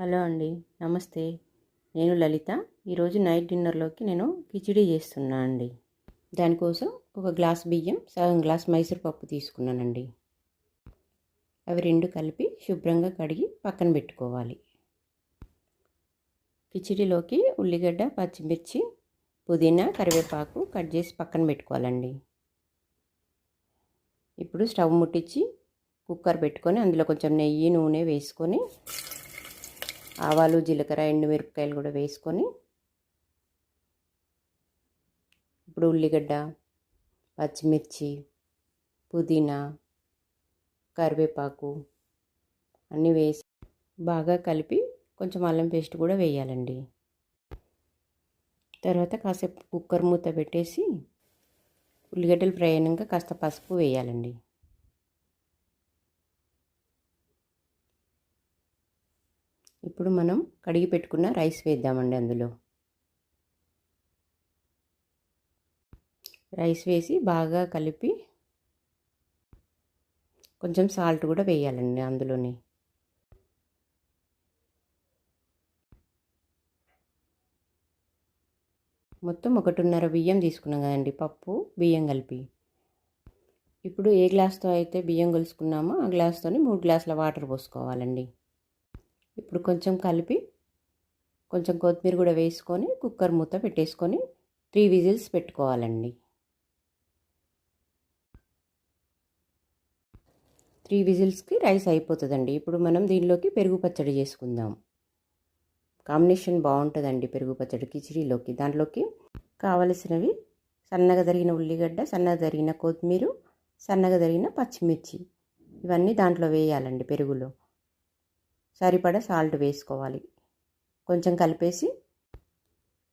Hello అండి, నమస్తే. నేను లలిత. ఈరోజు నైట్ డిన్నర్లోకి నేను కిచిడి చేస్తున్నా అండి. దానికోసం ఒక గ్లాస్ బియ్యం, సగం గ్లాస్ మైసూర్ పప్పు తీసుకున్నానండి. అవి రెండు కలిపి శుభ్రంగా కడిగి పక్కన పెట్టుకోవాలి. కిచిడిలోకి ఉల్లిగడ్డ, పచ్చిమిర్చి, పుదీనా, కరివేపాకు కట్ చేసి పక్కన పెట్టుకోవాలండి. ఇప్పుడు స్టవ్ ముట్టించి కుక్కర్ పెట్టుకొని అందులో కొంచెం నెయ్యి, నూనె వేసుకొని ఆవాలు, జీలకర్ర, ఎండుమిరపకాయలు కూడా వేసుకొని ఇప్పుడు ఉల్లిగడ్డ, పచ్చిమిర్చి, పుదీనా, కరివేపాకు అన్నీ వేసి బాగా కలిపి కొంచెం అల్లం పేస్ట్ కూడా వేయాలండి. తర్వాత కాసేపు కుక్కర్ మూత పెట్టేసి ఉల్లిగడ్డలు ఫ్రై అయినాక కాస్త పసుపు వేయాలండి. ఇప్పుడు మనం కడిగి పెట్టుకున్న రైస్ వేద్దామండి. అందులో రైస్ వేసి బాగా కలిపి కొంచెం సాల్ట్ కూడా వేయాలండి అందులోనే. మొత్తం 1.5 బియ్యం తీసుకున్నాం కదండి, పప్పు బియ్యం కలిపి. ఇప్పుడు ఏ గ్లాస్తో అయితే బియ్యం కొలుసుకున్నామో ఆ గ్లాస్తో 3 గ్లాసుల వాటర్ పోసుకోవాలండి. ఇప్పుడు కొంచెం కలిపి కొంచెం కొత్తిమీర కూడా వేసుకొని కుక్కర్ మూత పెట్టేసుకొని 3 విజిల్స్ పెట్టుకోవాలండి. 3 విజిల్స్కి రైస్ అయిపోతుందండి. ఇప్పుడు మనం దీనిలోకి పెరుగు పచ్చడి చేసుకుందాం. కాంబినేషన్ బాగుంటుందండి పెరుగు పచ్చడి కిచిడీలోకి. దాంట్లోకి కావలసినవి సన్నగా తరిగిన ఉల్లిగడ్డ, సన్నగా తరిగిన కొత్తిమీర, సన్నగా తరిగిన పచ్చిమిర్చి, ఇవన్నీ దాంట్లో వేయాలండి. పెరుగులో సరిపడా సాల్ట్ వేసుకోవాలి. కొంచెం కలిపేసి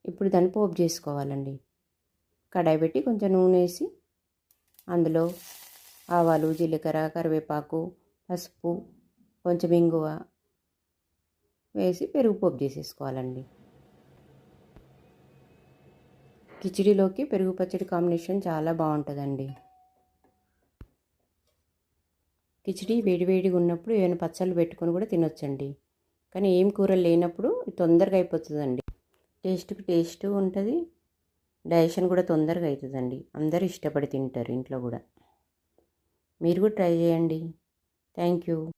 ఇప్పుడు దాన్ని పోపు చేసుకోవాలండి. కడాయి పెట్టి కొంచెం నూనె వేసి అందులో ఆవాలు, జీలకర్ర, కరివేపాకు, పసుపు, కొంచెం ఇంగువ వేసి పెరుగు పోపు చేసేసుకోవాలండి. కిచిడీలోకి పెరుగు పచ్చడి కాంబినేషన్ చాలా బాగుంటుందండి. కిచిడి వేడివేడిగా ఉన్నప్పుడు ఏమైనా పచ్చళ్ళు పెట్టుకొని కూడా తినొచ్చండి. కానీ ఏం కూరలు లేనప్పుడు తొందరగా అయిపోతుందండి. టేస్ట్ ఉంటుంది, డైజెషన్ కూడా తొందరగా అవుతుందండి. అందరూ ఇష్టపడి తింటారు ఇంట్లో కూడా. మీరు కూడా ట్రై చేయండి. Thank you.